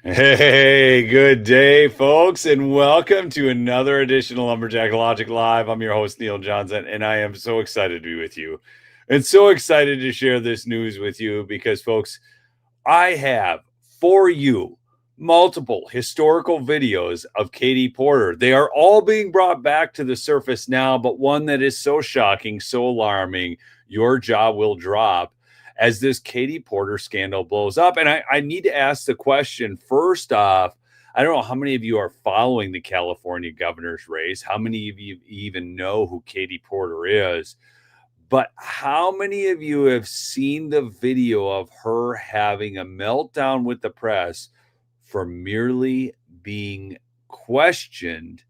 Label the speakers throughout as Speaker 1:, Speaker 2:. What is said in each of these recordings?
Speaker 1: Hey, good day, folks, and welcome to another edition of Lumberjack Logic Live. I'm your host, Neil Johnson, and I am so excited to be with you and so excited to share this news with you because, folks, I have for you multiple historical videos of Katie Porter. They are all being brought back to the surface now, but one that is so shocking, so alarming, your jaw will drop as this Katie Porter scandal blows up. And I need to ask the question first off. I don't know how many of you are following the California governor's race, how many of you even know who Katie Porter is, but how many of you have seen the video of her having a meltdown with the press for merely being questioned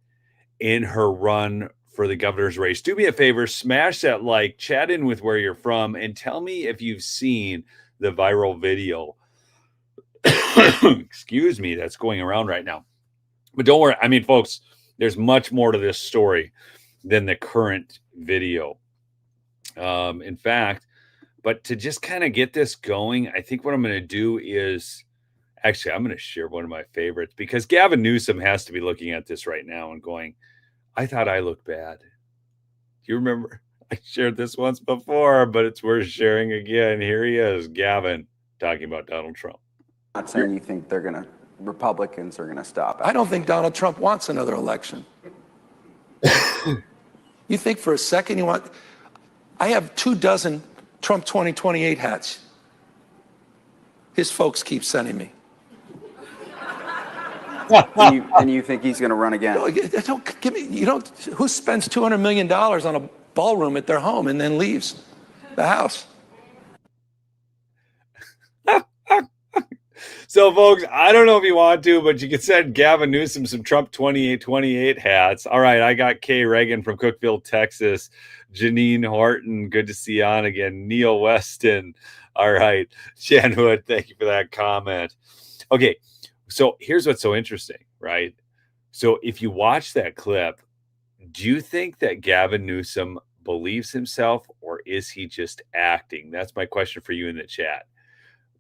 Speaker 1: in her run for the governor's race? Do me a favor, smash that like, chat in with where you're from, and tell me if you've seen the viral video. Excuse me, that's going around right now. But don't worry. I mean, folks, there's much more to this story than the current video. In fact, but to just kind of get this going, I think what I'm going to do is actually, I'm going to share one of my favorites because Gavin Newsom has to be looking at this right now and going, I thought I looked bad. Do you remember? I shared this once before, but it's worth sharing again. Here he is, Gavin, talking about Donald Trump.
Speaker 2: I'm not saying you think Republicans are going to stop it.
Speaker 3: I don't think Donald Trump wants another election. You think for a second you want... I have 24 Trump 2028 hats. His folks keep sending me.
Speaker 2: And you think he's going to run again?
Speaker 3: Don't give me. You don't. Who spends $200 million on a ballroom at their home and then leaves the house?
Speaker 1: So, folks, I don't know if you want to, but you can send Gavin Newsom some Trump 2828 hats. All right, I got Kay Reagan from Cookeville, Texas. Janine Horton, good to see you on again. Neil Weston. All right. Shan Wood, thank you for that comment. Okay, so here's what's so interesting, right? So if you watch that clip, do you think that Gavin Newsom believes himself or is he just acting? That's my question for you in the chat.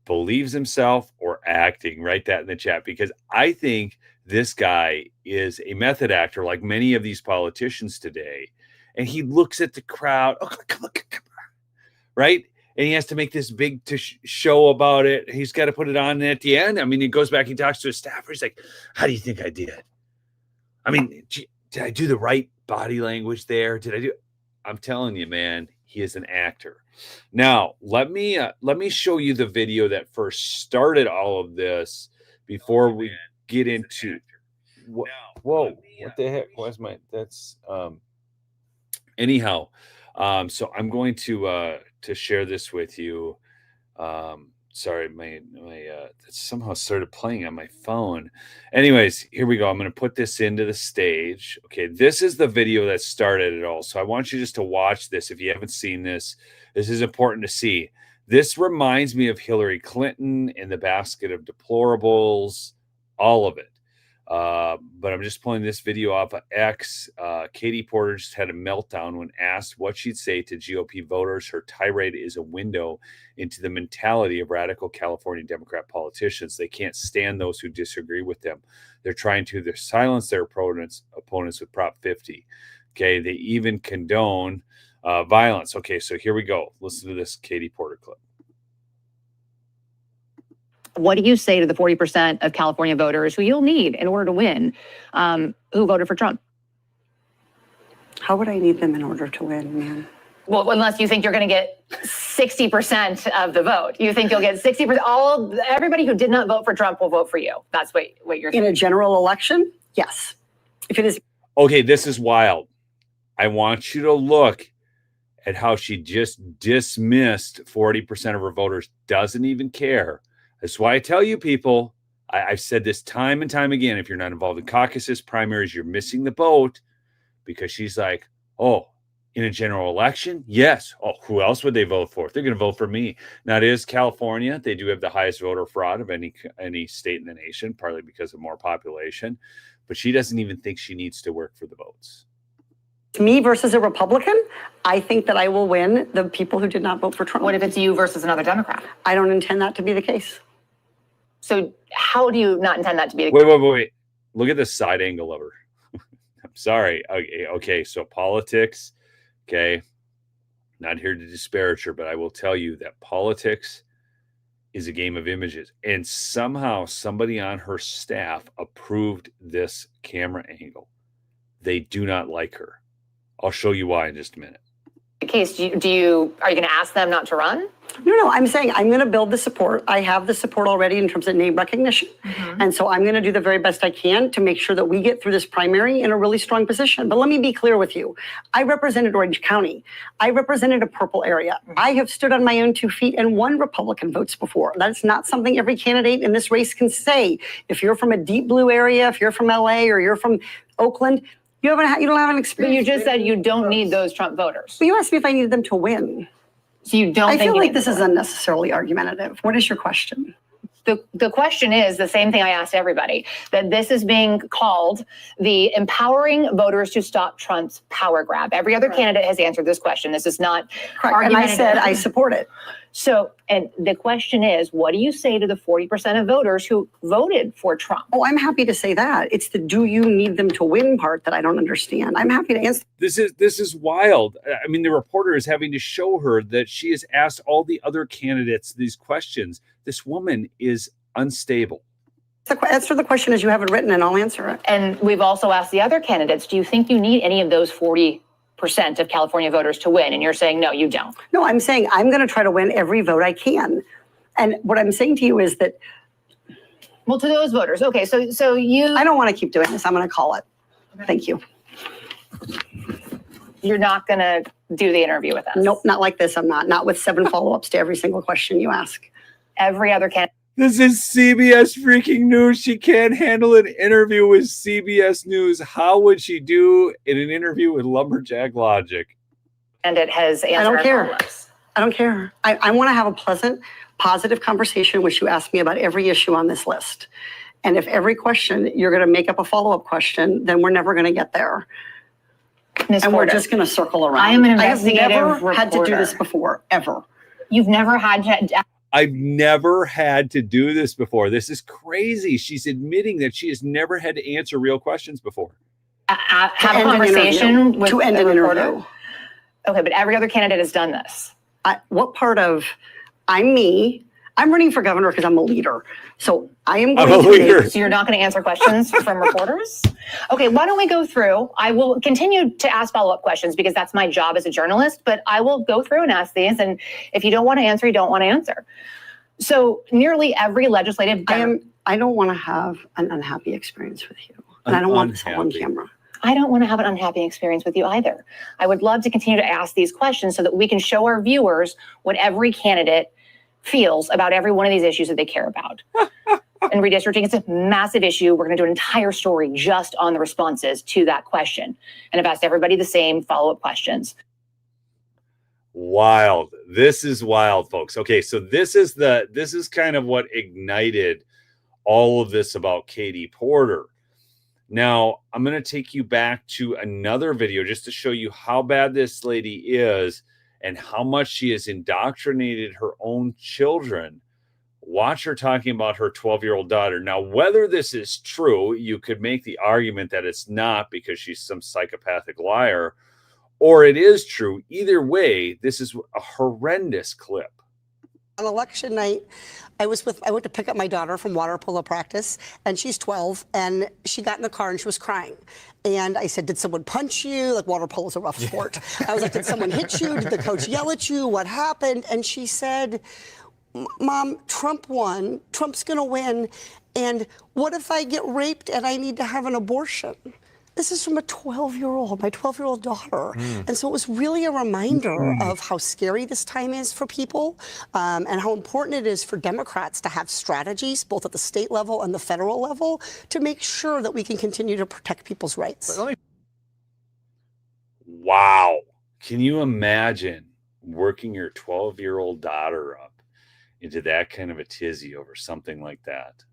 Speaker 1: Believes himself or acting? Write that in the chat because I think this guy is a method actor like many of these politicians today. And he looks at the crowd, oh, come on, right? And he has to make this big show about it. He's got to put it on at the end. I mean, he goes back, he talks to his staffer. He's like, how do you think I did? I mean, did I do the right body language there? I'm telling you, man, he is an actor. Now, let me show you the video that first started all of this before we get into whoa, what the heck was my anyhow. So I'm going to share this with you. Sorry, my somehow started playing on my phone. Anyways, here we go. I'm going to put this into the stage. Okay, this is the video that started it all. So I want you just to watch this. If you haven't seen this, this is important to see. This reminds me of Hillary Clinton and the basket of deplorables, all of it. But I'm just pulling this video off of X. Katie Porter just had a meltdown when asked what she'd say to GOP voters. Her tirade is a window into the mentality of radical California Democrat politicians. They can't stand those who disagree with them. They're trying to silence their opponents with Prop 50. Okay, they even condone violence. Okay, so here we go. Listen to this Katie Porter clip.
Speaker 4: What do you say to the 40% of California voters who you'll need in order to win, who voted for Trump?
Speaker 5: How would I need them in order to win, man?
Speaker 4: Well, unless you think you're going to get 60% of the vote. You think you'll get 60%. Everybody who did not vote for Trump will vote for you. That's what you're saying.
Speaker 5: In a general election? Yes. If it is.
Speaker 1: Okay, this is wild. I want you to look at how she just dismissed 40% of her voters, doesn't even care. That's why I tell you, people, I've said this time and time again. If you're not involved in caucuses, primaries, you're missing the boat because she's like, oh, in a general election? Yes. Oh, who else would they vote for? They're going to vote for me. Now, it is California. They do have the highest voter fraud of any state in the nation, partly because of more population. But she doesn't even think she needs to work for the votes.
Speaker 5: Me versus a Republican, I think that I will win the people who did not vote for Trump.
Speaker 4: What if it's you versus another Democrat?
Speaker 5: I don't intend that to be the case.
Speaker 4: So how do you not intend that to be the
Speaker 1: Wait. Look at the side angle of her. I'm sorry. Okay. So politics. Okay. Not here to disparage her, but I will tell you that politics is a game of images. And somehow somebody on her staff approved this camera angle. They do not like her. I'll show you why in just a minute.
Speaker 4: case? Are you going to ask them not to run?
Speaker 5: No, I'm saying I'm going to build the support. I have the support already in terms of name recognition. And so I'm going to do the very best I can to make sure that we get through this primary in a really strong position. But let me be clear with you. I represented Orange County. I represented a purple area. I have stood on my own 2 feet and won Republican votes before. That's not something every candidate in this race can say. If you're from a deep blue area, if you're from LA or you're from Oakland, you don't have an experience.
Speaker 4: But you just said you don't need those Trump voters.
Speaker 5: But you asked me if I needed them to win.
Speaker 4: So you don't
Speaker 5: I
Speaker 4: think
Speaker 5: feel
Speaker 4: you
Speaker 5: like
Speaker 4: need
Speaker 5: this
Speaker 4: them
Speaker 5: is
Speaker 4: to win?
Speaker 5: unnecessarily argumentative. What is your question?
Speaker 4: The question is the same thing I asked everybody, that this is being called the empowering voters to stop Trump's power grab. Every other candidate has answered this question. This is not
Speaker 5: And I said I support it.
Speaker 4: So, and the question is, what do you say to the 40% of voters who voted for Trump?
Speaker 5: Oh, I'm happy to say that. It's the do you need them to win part that I don't understand. I'm happy to answer.
Speaker 1: This is wild. I mean, the reporter is having to show her that she has asked all the other candidates these questions. This woman is unstable.
Speaker 5: Answer the question as you have it written and I'll answer it.
Speaker 4: And we've also asked the other candidates, do you think you need any of those 40% of California voters to win? And you're saying, no, you don't.
Speaker 5: No, I'm saying I'm going to try to win every vote I can. And what I'm saying to you is that.
Speaker 4: Well, to those voters. Okay, so you.
Speaker 5: I don't want to keep doing this. I'm going to call it. Thank you.
Speaker 4: You're not going to do the interview with us?
Speaker 5: Nope, not like this. I'm not. Not with 7 follow-ups to every single question you ask.
Speaker 4: Every other candidate.
Speaker 1: This is CBS freaking news. She can't handle an interview with CBS News. How would she do in an interview with Lumberjack Logic?
Speaker 4: And it has answered.
Speaker 5: I don't care. I don't care. I want to have a pleasant, positive conversation, which you ask me about every issue on this list. And if every question you're going to make up a follow-up question, then we're never going to get there.
Speaker 4: Ms.
Speaker 5: And
Speaker 4: Porter,
Speaker 5: we're just going to circle around.
Speaker 4: I am an investigative
Speaker 5: I have never had to do
Speaker 4: reporter.
Speaker 5: this before, ever.
Speaker 4: You've never had to.
Speaker 1: I've never had to do this before. This is crazy. She's admitting that she has never had to answer real questions before.
Speaker 4: Have a conversation with
Speaker 5: to end an
Speaker 4: reporter.
Speaker 5: interview.
Speaker 4: Okay, but every other candidate has done this.
Speaker 5: What part of I'm me? I'm running for governor because I'm a leader. So I am going
Speaker 1: I'm a
Speaker 5: to
Speaker 1: leader.
Speaker 4: So you're not going to answer questions from reporters? Okay, why don't we go through? I will continue to ask follow-up questions because that's my job as a journalist, but I will go through and ask these. And if you don't want to answer, you don't want to answer. So nearly every legislative.
Speaker 5: I don't want to have an unhappy experience with you. And I don't want this all on camera.
Speaker 4: I don't want to have an unhappy experience with you either. I would love to continue to ask these questions so that we can show our viewers what every candidate feels about every one of these issues that they care about. And redistricting is a massive issue. We're going to do an entire story just on the responses to that question. And I've asked everybody the same follow-up questions.
Speaker 1: Wild. This is wild, folks. Okay, so this is kind of what ignited all of this about Katie Porter. Now, I'm going to take you back to another video just to show you how bad this lady is and how much she has indoctrinated her own children. Watch her talking about her 12-year-old daughter. Now, whether this is true, you could make the argument that it's not because she's some psychopathic liar, or it is true. Either way, this is a horrendous clip.
Speaker 6: On election night, I went to pick up my daughter from water polo practice, and she's 12, and she got in the car and she was crying. And I said, did someone punch you? Like, water polo is a rough sport. I was like, did someone hit you? Did the coach yell at you? What happened? And she said, Mom, Trump won. Trump's going to win. And what if I get raped and I need to have an abortion? This is from a 12-year-old, my 12-year-old daughter. And so it was really a reminder of how scary this time is for people and how important it is for Democrats to have strategies, both at the state level and the federal level, to make sure that we can continue to protect people's rights.
Speaker 1: Wow. Can you imagine working your 12-year-old daughter up into that kind of a tizzy over something like that?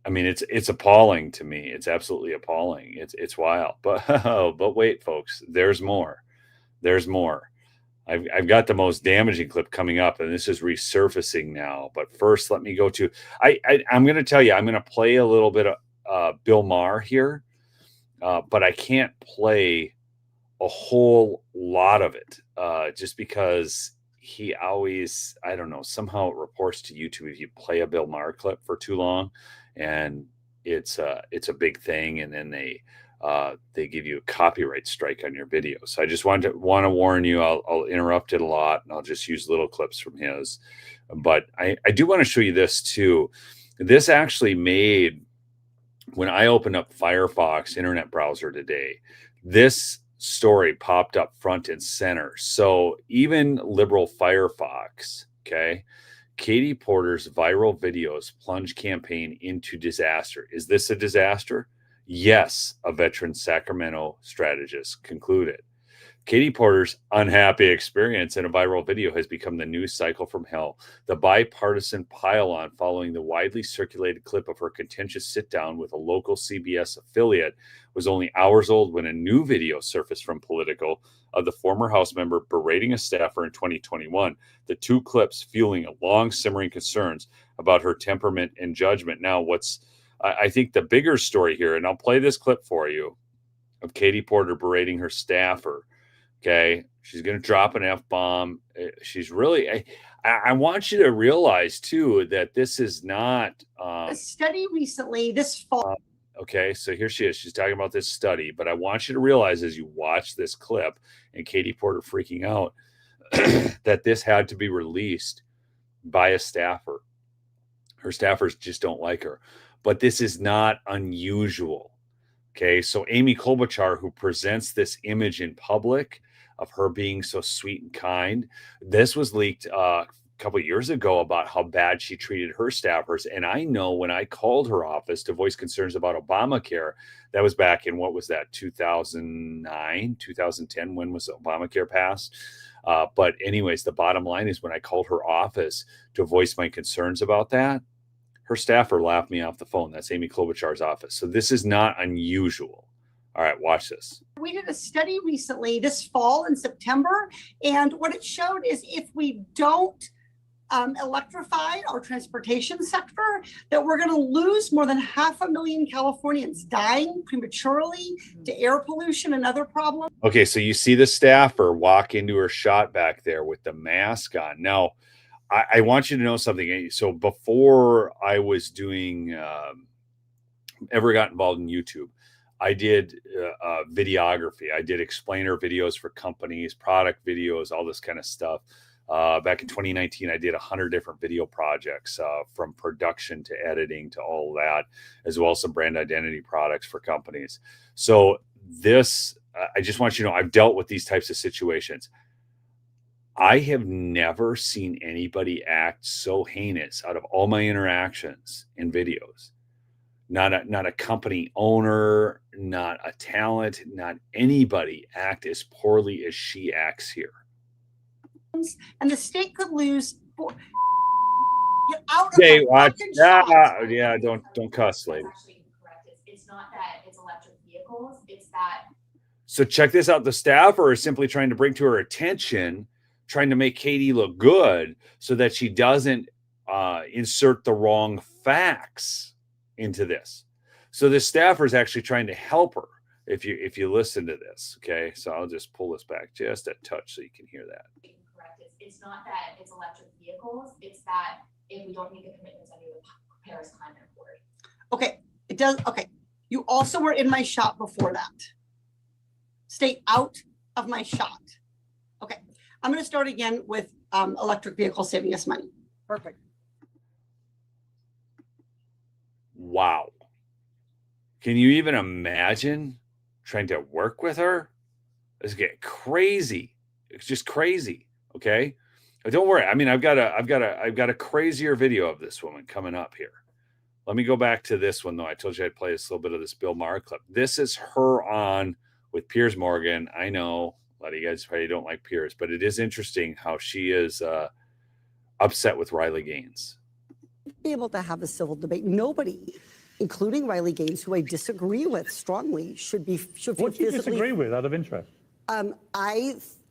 Speaker 1: I mean, it's appalling to me. It's absolutely appalling. It's wild. But but wait, folks, there's more. There's more. I've got the most damaging clip coming up, and this is resurfacing now. But first, let me go to I'm going to tell you, I'm going to play a little bit of Bill Maher here, but I can't play a whole lot of it just because he always, I don't know, somehow it reports to YouTube if you play a Bill Maher clip for too long, and it's a big thing, and then they give you a copyright strike on your video. So I just want to warn you, I'll interrupt it a lot, and I'll just use little clips from his. But I do want to show you this too. This actually made, when I opened up Firefox internet browser today, this story popped up front and center. So even liberal Firefox, okay, Katie Porter's viral videos plunge campaign into disaster. Is this a disaster? Yes, a veteran Sacramento strategist concluded. Katie Porter's unhappy experience in a viral video has become the news cycle from hell. The bipartisan pile-on following the widely circulated clip of her contentious sit-down with a local CBS affiliate was only hours old when a new video surfaced from Politico of the former House member berating a staffer in 2021. The two clips fueling a long simmering concerns about her temperament and judgment. Now, I think the bigger story here, and I'll play this clip for you, of Katie Porter berating her staffer. Okay, she's going to drop an F-bomb. She's really, I want you to realize too that this is not
Speaker 6: A study recently this fall.
Speaker 1: Okay, so here she is. She's talking about this study, but I want you to realize as you watch this clip and Katie Porter freaking out that this had to be released by a staffer. Her staffers just don't like her, but this is not unusual. Okay, so Amy Klobuchar, who presents this image in public of her being so sweet and kind, this was leaked a couple of years ago about how bad she treated her staffers. And I know when I called her office to voice concerns about Obamacare, that was back in, what was that, 2009, 2010, when was Obamacare passed? But anyways, the bottom line is when I called her office to voice my concerns about that, her staffer laughed me off the phone. That's Amy Klobuchar's office. So this is not unusual. All right, watch this.
Speaker 6: We did a study recently this fall in September, and what it showed is if we don't electrify our transportation sector, that we're going to lose more than 500,000 Californians dying prematurely to air pollution and other problems.
Speaker 1: Okay, so you see the staffer walk into her shot back there with the mask on. Now, I want you to know something. So before I was doing, ever got involved in YouTube, I did videography. I did explainer videos for companies, product videos, all this kind of stuff. Back in 2019, I did 100 different video projects, from production to editing to all of that, as well as some brand identity products for companies. So this, I just want you to know, I've dealt with these types of situations. I have never seen anybody act so heinous out of all my interactions in videos. Not a company owner, not a talent, not anybody act as poorly as she acts here.
Speaker 6: And the state could lose. Get out of
Speaker 1: Hey,
Speaker 6: my
Speaker 1: watch.
Speaker 6: fucking shot.
Speaker 1: Yeah, don't cuss, lady.
Speaker 7: That's actually incorrect. It's not that it's electric vehicles. It's that.
Speaker 1: So check this out. The staffer is simply trying to bring to her attention, trying to make Katie look good so that she doesn't insert the wrong facts into this. So the staffer is actually trying to help her. If you listen to this, okay. So I'll just pull this back just a touch so you can hear that.
Speaker 7: Incorrect. It's not that it's electric vehicles. It's that if we don't make the commitments under the Paris Climate Accord.
Speaker 6: Okay, it does. Okay, you also were in my shot before that. Stay out of my shot. Okay, I'm going to start again with electric vehicles saving us money. Perfect.
Speaker 1: Wow. Can you even imagine trying to work with her? It's getting crazy. It's just crazy. Okay. But don't worry. I mean, I've got a crazier video of this woman coming up here. Let me go back to this one though. I told you I'd play this little bit of this Bill Maher clip. This is her on with Piers Morgan. I know a lot of you guys probably don't like Piers, but it is interesting how she is upset with Riley Gaines.
Speaker 5: Be able to have a civil debate. Nobody, including Riley Gaines, who I disagree with strongly, should feel
Speaker 8: What do you
Speaker 5: physically.
Speaker 8: disagree with out of interest?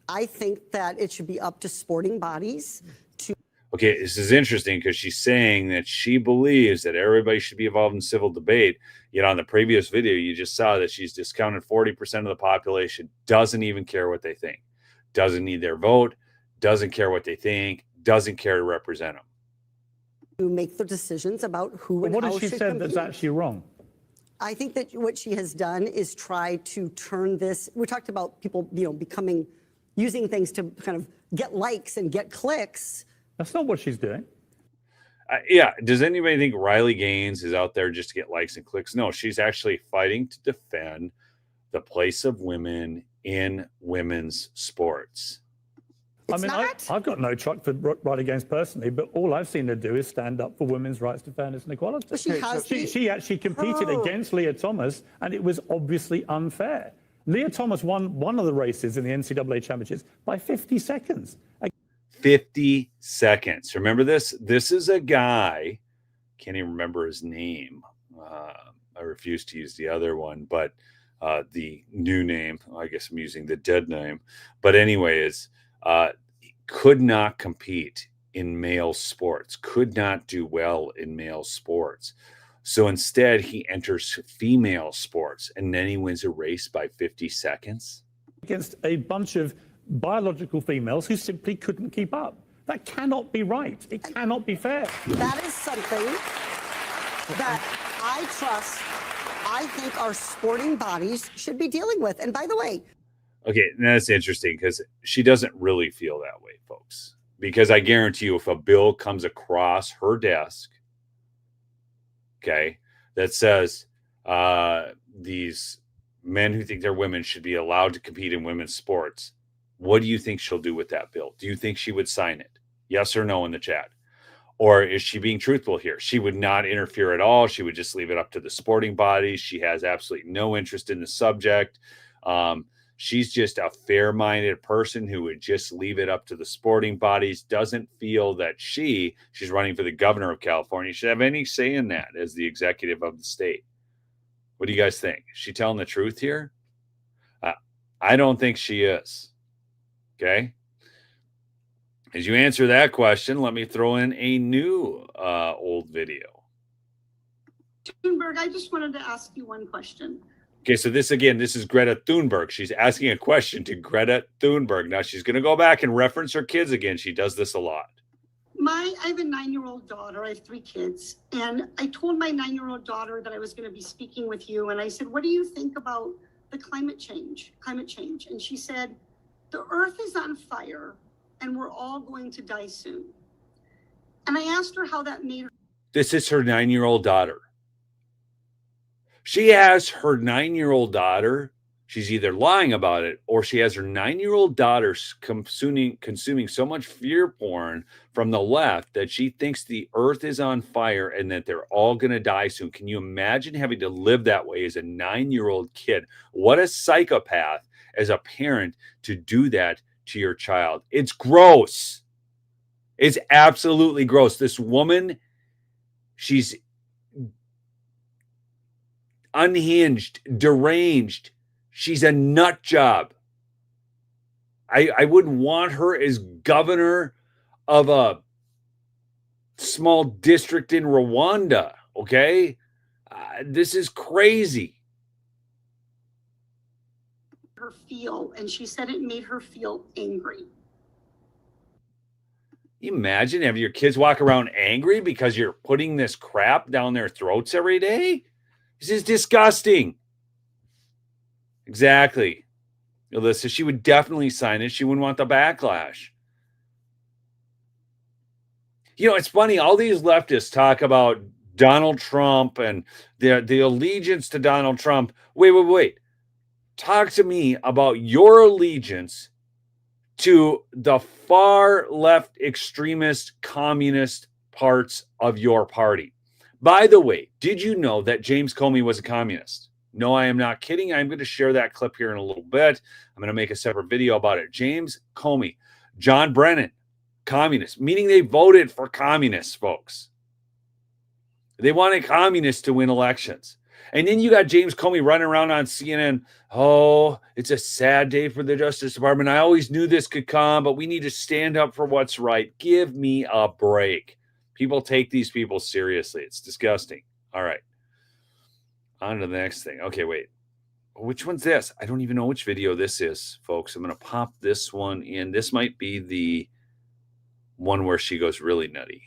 Speaker 6: I think that it should be up to sporting bodies to.
Speaker 1: Okay, this is interesting because she's saying that she believes that everybody should be involved in civil debate. Yet on the previous video, you just saw that she's discounted 40% of the population, doesn't even care what they think, doesn't need their vote, doesn't care what they think, doesn't care to represent them.
Speaker 6: To make the decisions about who and
Speaker 8: What
Speaker 6: how
Speaker 8: has she
Speaker 6: should
Speaker 8: said
Speaker 6: compete.
Speaker 8: that's actually wrong?
Speaker 6: I think that what she has done is try to turn this. We talked about people, using things to kind of get likes and get clicks.
Speaker 8: That's not what she's doing.
Speaker 1: Yeah. Does anybody think Riley Gaines is out there just to get likes and clicks? No, she's actually fighting to defend the place of women in women's sports.
Speaker 8: I mean, I've got no truck for Riley Gaines personally, but all I've seen her do is stand up for women's rights to fairness and equality.
Speaker 6: But
Speaker 8: She actually competed against Leah Thomas, and it was obviously unfair. Leah Thomas won one of the races in the NCAA championships by 50 seconds.
Speaker 1: 50 seconds. Remember this? This is a guy, can't even remember his name. I refuse to use the other one, but the new name, I guess I'm using the dead name. But anyways, could not compete in male sports, could not do well in male sports. So instead, he enters female sports, and then he wins a race by 50 seconds.
Speaker 8: Against a bunch of biological females who simply couldn't keep up. That cannot be right. It cannot be fair.
Speaker 6: That is something that I trust. I think our sporting bodies should be dealing with. And by the way,
Speaker 1: okay, that's interesting because she doesn't really feel that way, folks. Because I guarantee you, if a bill comes across her desk, okay, that says these men who think they're women should be allowed to compete in women's sports, what do you think she'll do with that bill? Do you think she would sign it? Yes or no in the chat? Or is she being truthful here? She would not interfere at all. She would just leave it up to the sporting bodies. She has absolutely no interest in the subject. She's just a fair-minded person who would just leave it up to the sporting bodies, doesn't feel that she's running for the governor of California, should have any say in that as the executive of the state. What do you guys think? Is she telling the truth here? I don't think she is. Okay. As you answer that question, let me throw in a new old video.
Speaker 9: Thunberg, I just wanted to ask you one question.
Speaker 1: Okay, so this is Greta Thunberg. She's asking a question to Greta Thunberg. Now she's going to go back and reference her kids again. She does this a lot.
Speaker 9: I have a 9-year-old daughter. I have 3 kids. And I told my 9-year-old daughter that I was going to be speaking with you. And I said, what do you think about the climate change? And she said, the earth is on fire and we're all going to die soon. And I asked her how that made her.
Speaker 1: This is her 9-year-old daughter. She has her 9-year-old daughter. She's either lying about it or she has her 9-year-old daughter consuming so much fear porn from the left that she thinks the earth is on fire and that they're all going to die soon. Can you imagine having to live that way as a 9-year-old kid? What a psychopath as a parent to do that to your child. It's gross. It's absolutely gross. This woman, she's unhinged, deranged. She's a nut job. I wouldn't want her as governor of a small district in Rwanda, okay? This is crazy.
Speaker 9: Her feel, and she said it made her feel angry.
Speaker 1: You imagine having your kids walk around angry because you're putting this crap down their throats every day? This is disgusting. Exactly. Alyssa, she would definitely sign it. She wouldn't want the backlash. You know, it's funny. All these leftists talk about Donald Trump and the allegiance to Donald Trump. Wait. Talk to me about your allegiance to the far left extremist communist parts of your party. By the way, did you know that James Comey was a communist? No, I am not kidding. I'm going to share that clip here in a little bit. I'm going to make a separate video about it. James Comey, John Brennan, communist, meaning they voted for communists, folks. They wanted communists to win elections. And then you got James Comey running around on CNN. Oh, it's a sad day for the Justice Department. I always knew this could come, but we need to stand up for what's right. Give me a break. People take these people seriously. It's disgusting. All right. On to the next thing. Okay, wait. Which one's this? I don't even know which video this is, folks. I'm going to pop this one in. This might be the one where she goes really nutty.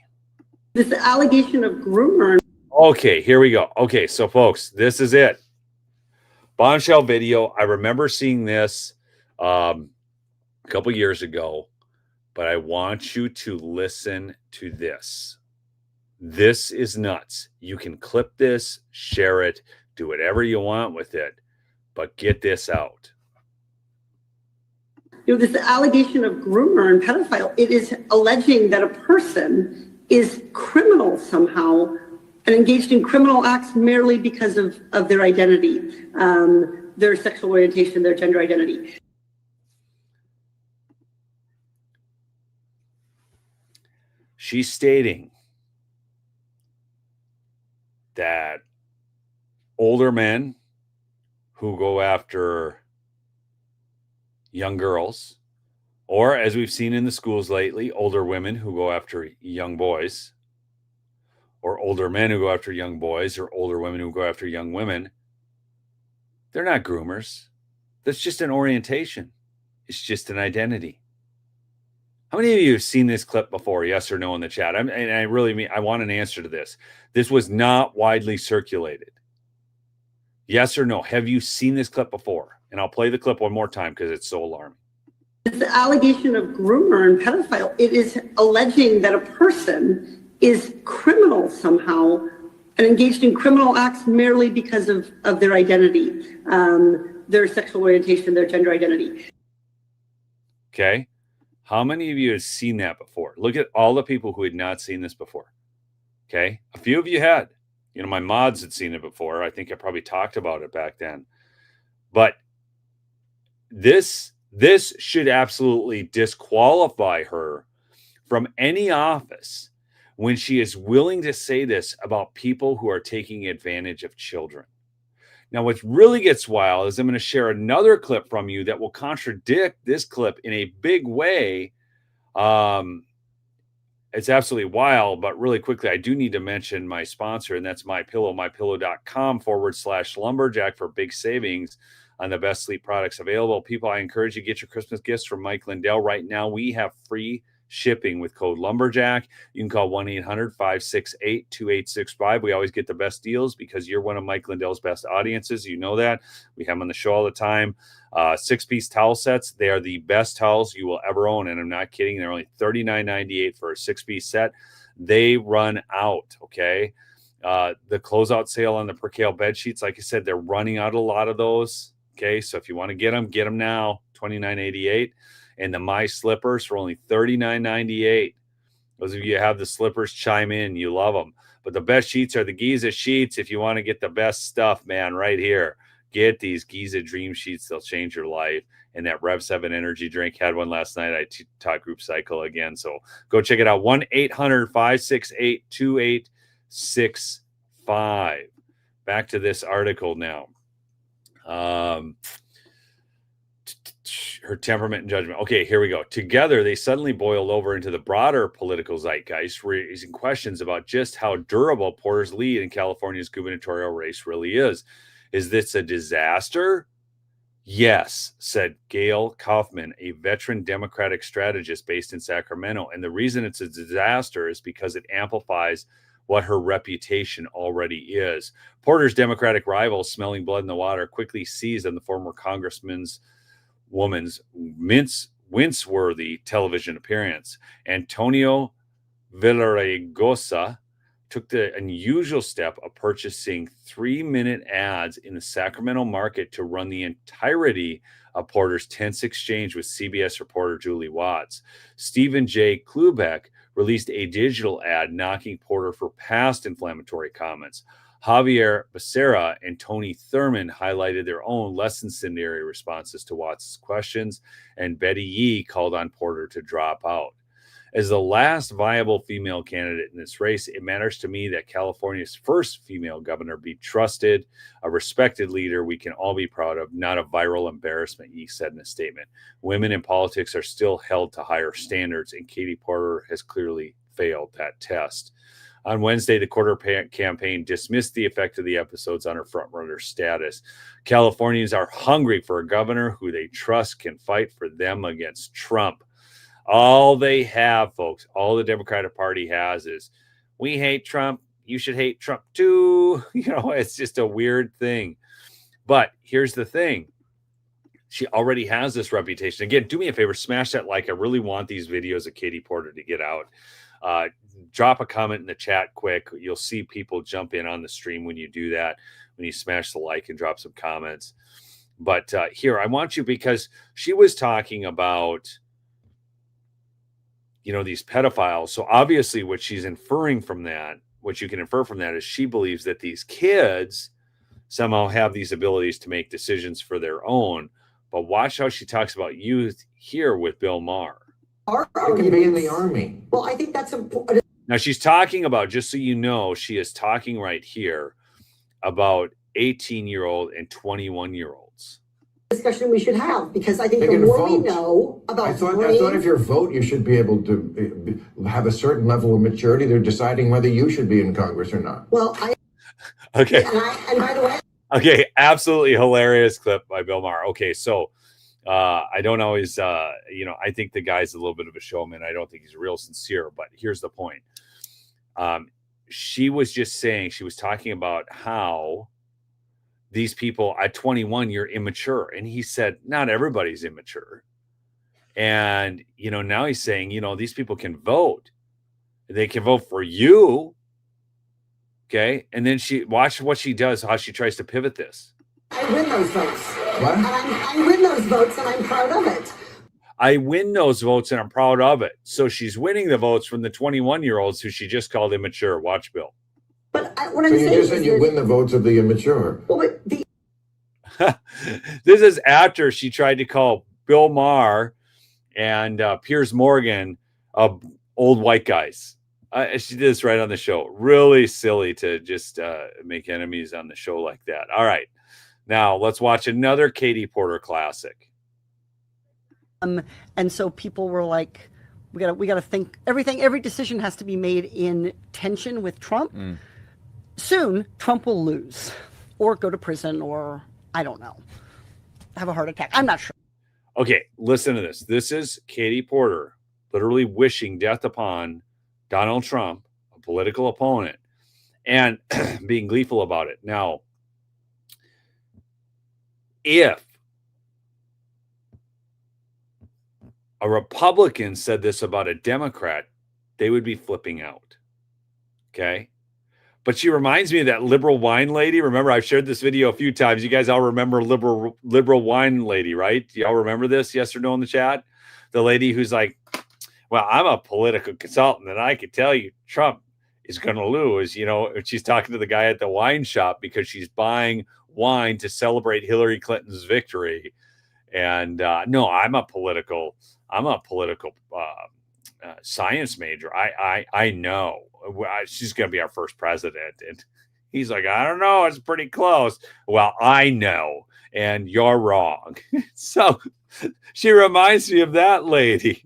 Speaker 9: This allegation of groomer.
Speaker 1: Okay, here we go. Okay, so folks, this is it. Bombshell video. I remember seeing this a couple years ago, but I want you to listen to this. This is nuts. You can clip this, share it, do whatever you want with it, but get this out.
Speaker 9: This allegation of groomer and pedophile, it is alleging that a person is criminal somehow and engaged in criminal acts merely because of their identity, their sexual orientation, their gender identity.
Speaker 1: She's stating that older men who go after young girls, or as we've seen in the schools lately, older women who go after young boys, or older men who go after young boys, or older women who go after young women, they're not groomers. That's just an orientation. It's just an identity. How many of you have seen this clip before? Yes or no in the chat? And I really mean, I want an answer to this. This was not widely circulated. Yes or no? Have you seen this clip before? And I'll play the clip one more time because it's so alarming.
Speaker 9: This allegation of groomer and pedophile, it is alleging that a person is criminal somehow and engaged in criminal acts merely because of their identity, their sexual orientation, their gender identity.
Speaker 1: Okay. How many of you have seen that before? Look at all the people who had not seen this before. Okay. A few of you had. You know, my mods had seen it before. I think I probably talked about it back then. But this should absolutely disqualify her from any office when she is willing to say this about people who are taking advantage of children. Now, what really gets wild is I'm going to share another clip from you that will contradict this clip in a big way. It's absolutely wild, but really quickly, I do need to mention my sponsor, and that's MyPillow, mypillow.com/lumberjack for big savings on the best sleep products available. People, I encourage you to get your Christmas gifts from Mike Lindell. Right now, we have free shipping with code lumberjack. You can call 1-800-568-2865. We always get the best deals because you're one of Mike Lindell's best audiences. You know that. We have them on the show all the time. 6-piece towel sets. They are the best towels you will ever own. And I'm not kidding. They're only $39.98 for a 6-piece set. They run out. Okay. The closeout sale on the percale bed sheets, like I said, they're running out a lot of those. Okay. So if you want to get them now. $29.88. And the My Slippers for only $39.98. Those of you who have the slippers, chime in. You love them. But the best sheets are the Giza sheets. If you want to get the best stuff, man, right here. Get these Giza Dream Sheets. They'll change your life. And that Rev 7 energy drink, had one last night. I taught Group Cycle again. So go check it out. 1-800-568-2865. Back to this article now. Her temperament and judgment. Okay, here we go. Together, they suddenly boiled over into the broader political zeitgeist, raising questions about just how durable Porter's lead in California's gubernatorial race really is. Is this a disaster? Yes, said Gail Kaufman, a veteran Democratic strategist based in Sacramento. And the reason it's a disaster is because it amplifies what her reputation already is. Porter's Democratic rivals, smelling blood in the water, quickly seized on the former congressman's woman's wince-worthy television appearance. Antonio Villaraigosa took the unusual step of purchasing 3-minute ads in the Sacramento market to run the entirety of Porter's tense exchange with CBS reporter Julie Watts. Stephen J. Klubeck released a digital ad knocking Porter for past inflammatory comments. Javier Becerra and Tony Thurman highlighted their own less incendiary responses to Watts' questions, and Betty Yee called on Porter to drop out. As the last viable female candidate in this race, it matters to me that California's first female governor be trusted, a respected leader we can all be proud of, not a viral embarrassment, he said in a statement. Women in politics are still held to higher standards, and Katie Porter has clearly failed that test. On Wednesday, the Porter campaign dismissed the effect of the episodes on her frontrunner status. Californians are hungry for a governor who they trust can fight for them against Trump. All they have, folks, all the Democratic Party has is, we hate Trump. You should hate Trump too. It's just a weird thing. But here's the thing. She already has this reputation. Again, do me a favor, smash that like. I really want these videos of Katie Porter to get out. Drop a comment in the chat quick. You'll see people jump in on the stream when you do that, when you smash the like and drop some comments. But here, I want you, because she was talking about, these pedophiles. So obviously what she's inferring from that, what you can infer from that, is she believes that these kids somehow have these abilities to make decisions for their own. But watch how she talks about youth here with Bill Maher.
Speaker 10: You can be in the Army.
Speaker 6: Well, I think that's important.
Speaker 1: Now she's talking about, just so you know, she is talking right here about 18-year-old and 21-year-olds.
Speaker 6: Discussion we should have, because I think
Speaker 10: They
Speaker 6: the
Speaker 10: can
Speaker 6: more we
Speaker 10: vote.
Speaker 6: know about
Speaker 10: I thought if you vote, you should be able to have a certain level of maturity. They're deciding whether you should be in Congress or not.
Speaker 6: well,
Speaker 1: Okay.
Speaker 6: and by the way,
Speaker 1: Okay. Absolutely hilarious clip by Bill Maher. Okay. So I don't always, I think the guy's a little bit of a showman. I don't think he's real sincere, but here's the point. She was just saying, she was talking about how these people at 21, you're immature. And he said, not everybody's immature. And, now he's saying, these people can vote. They can vote for you. Okay. And then watch what she does, how she tries to pivot this.
Speaker 6: I win those votes.
Speaker 10: What?
Speaker 6: And I win those votes, and I'm proud of it.
Speaker 1: I win those votes and I'm proud of it. So she's winning the votes from the 21-year-olds who she just called immature. Watch Bill.
Speaker 6: But what I'm
Speaker 10: So
Speaker 6: saying
Speaker 10: you just said
Speaker 6: is
Speaker 10: you win the votes of the immature.
Speaker 6: Well, but the
Speaker 1: This is after she tried to call Bill Maher and Piers Morgan old white guys. She did this right on the show. Really silly to just make enemies on the show like that. All right. Now let's watch another Katie Porter classic.
Speaker 5: And so people were like, we gotta think every decision has to be made in tension with Trump. Soon Trump will lose or go to prison, or I don't know, have a heart attack. I'm not sure.
Speaker 1: Okay, listen to this. This is Katie Porter literally wishing death upon Donald Trump, a political opponent, and being gleeful about it. Now, if a Republican said this about a Democrat, they would be flipping out. Okay? But she reminds me of that liberal wine lady. Remember, I've shared this video a few times. You guys all remember liberal wine lady, right? Do y'all remember this? Yes or no in the chat? The lady who's like, well, I'm a political consultant, and I can tell you Trump is going to lose. She's talking to the guy at the wine shop because she's buying wine to celebrate Hillary Clinton's victory. And no, I'm a political science major. I know she's going to be our first president. And he's like, I don't know. It's pretty close. Well, I know, and you're wrong. So she reminds me of that lady.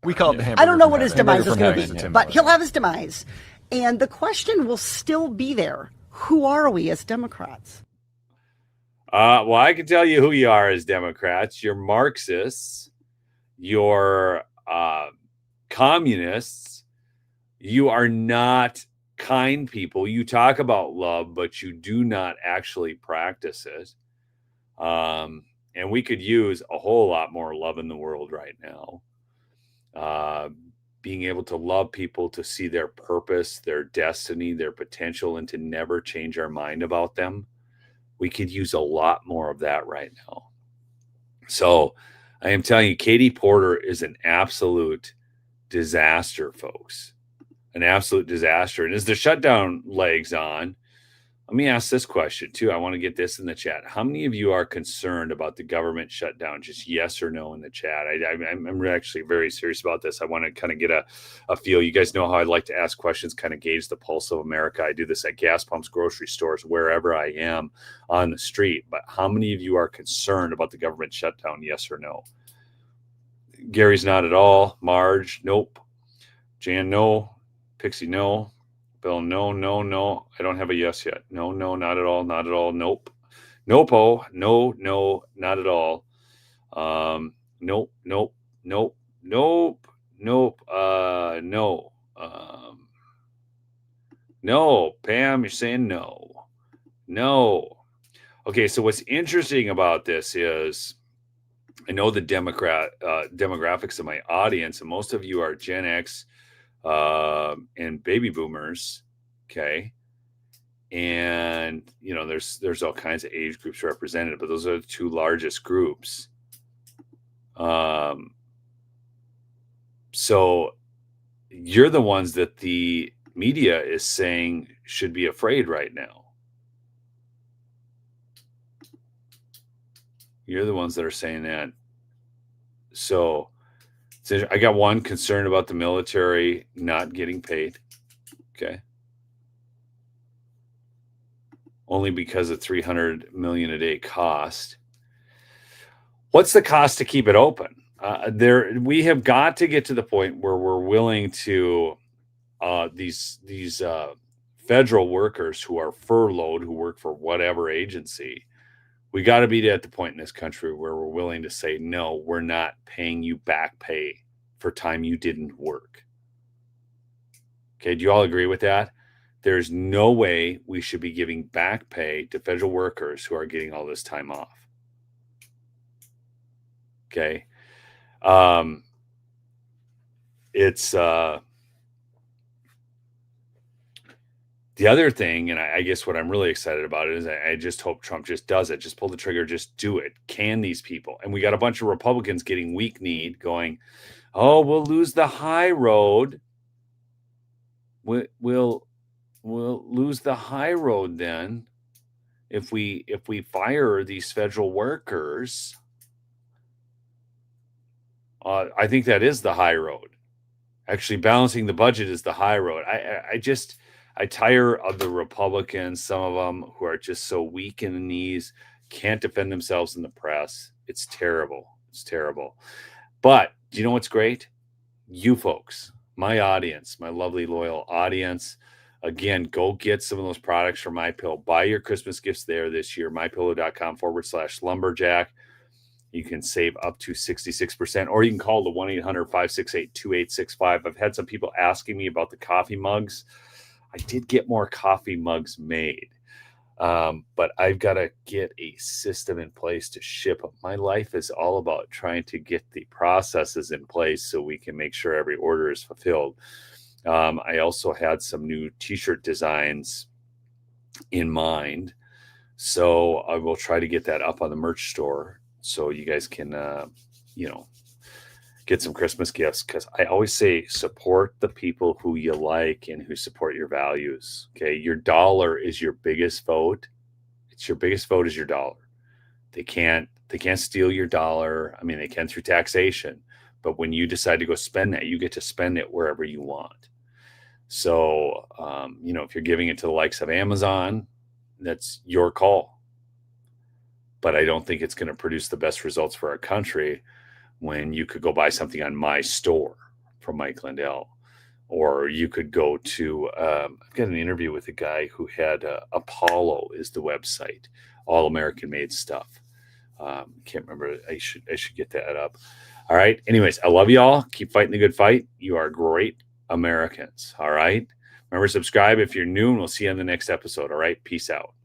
Speaker 11: We call it the hamburger.
Speaker 5: I don't know what
Speaker 11: from
Speaker 5: his
Speaker 11: heaven.
Speaker 5: demise is
Speaker 11: Hamburger
Speaker 5: going
Speaker 11: from
Speaker 5: to be,
Speaker 11: heaven.
Speaker 5: but he'll have his demise. And the question will still be there. Who are we as Democrats?
Speaker 1: Well, I can tell you who you are as Democrats. You're Marxists. You're communists. You are not kind people. You talk about love, but you do not actually practice it. And we could use a whole lot more love in the world right now. Being able to love people, to see their purpose, their destiny, their potential, and to never change our mind about them. We could use a lot more of that right now. So I am telling you, Katie Porter is an absolute disaster, folks. An absolute disaster. And as the shutdown legs on, Let me ask this question too. I want to get this in the chat. How many of you are concerned about the government shutdown? Just yes or no in the chat. I'm actually very serious about this. I want to kind of get a feel. You guys know how I like to ask questions, kind of gauge the pulse of America. I do this at gas pumps, grocery stores, wherever I am on the street. But how many of you are concerned about the government shutdown? Yes or no? Gary's not at all. Marge, nope. Jan, no. Pixie, no. Bill, no, no, no. I don't have a yes yet. No, no, not at all. Not at all. Nope. Nope. Oh, no, no, not at all. Nope, nope, nope, nope, nope. No. No. Pam, you're saying no. No. Okay, so what's interesting about this is I know the demographics of my audience, and most of you are Gen X and baby boomers. Okay. And, you know, there's all kinds of age groups represented, but those are the two largest groups. So you're the ones that the media is saying should be afraid right now. You're the ones that are saying that. So I got one concerned about the military not getting paid. Okay. Only because of $300 million a day cost. What's the cost to keep it open? We have got to get to the point where we're willing to these federal workers who are furloughed, who work for whatever agency. We got to be at the point in this country where we're willing to say, no, we're not paying you back pay for time you didn't work. Okay, do you all agree with that? There's no way we should be giving back pay to federal workers who are getting all this time off. Okay. It's the other thing, and I guess what I'm really excited about is I just hope Trump just does it. Just pull the trigger, just do it. Can these people? And we got a bunch of Republicans getting weak-kneed going, oh, we'll lose the high road. We'll lose the high road then if we fire these federal workers. I think that is the high road. Actually, balancing the budget is the high road. I tire of the Republicans, some of them who are just so weak in the knees, can't defend themselves in the press. It's terrible. It's terrible. But do you know what's great? You folks, my audience, my lovely, loyal audience. Again, go get some of those products from MyPillow. Buy your Christmas gifts there this year. MyPillow.com/lumberjack. You can save up to 66%, or you can call the 1-800-568-2865. I've had some people asking me about the coffee mugs. I did get more coffee mugs made, but I've got to get a system in place to ship them. My life is all about trying to get the processes in place so we can make sure every order is fulfilled. I also had some new t-shirt designs in mind, so I will try to get that up on the merch store so you guys can, get some Christmas gifts, because I always say support the people who you like and who support your values. Okay. Your dollar is your biggest vote. It's your biggest vote is your dollar. They can't steal your dollar. I mean, they can through taxation, but when you decide to go spend that, you get to spend it wherever you want. So, if you're giving it to the likes of Amazon, that's your call. But I don't think it's going to produce the best results for our country when you could go buy something on my store from Mike Lindell, or you could go to, I've got an interview with a guy who had Apollo is the website, all American made stuff. Can't remember. I should get that up. All right. Anyways, I love you all. Keep fighting the good fight. You are great Americans. All right. Remember, subscribe if you're new, and we'll see you on the next episode. All right. Peace out.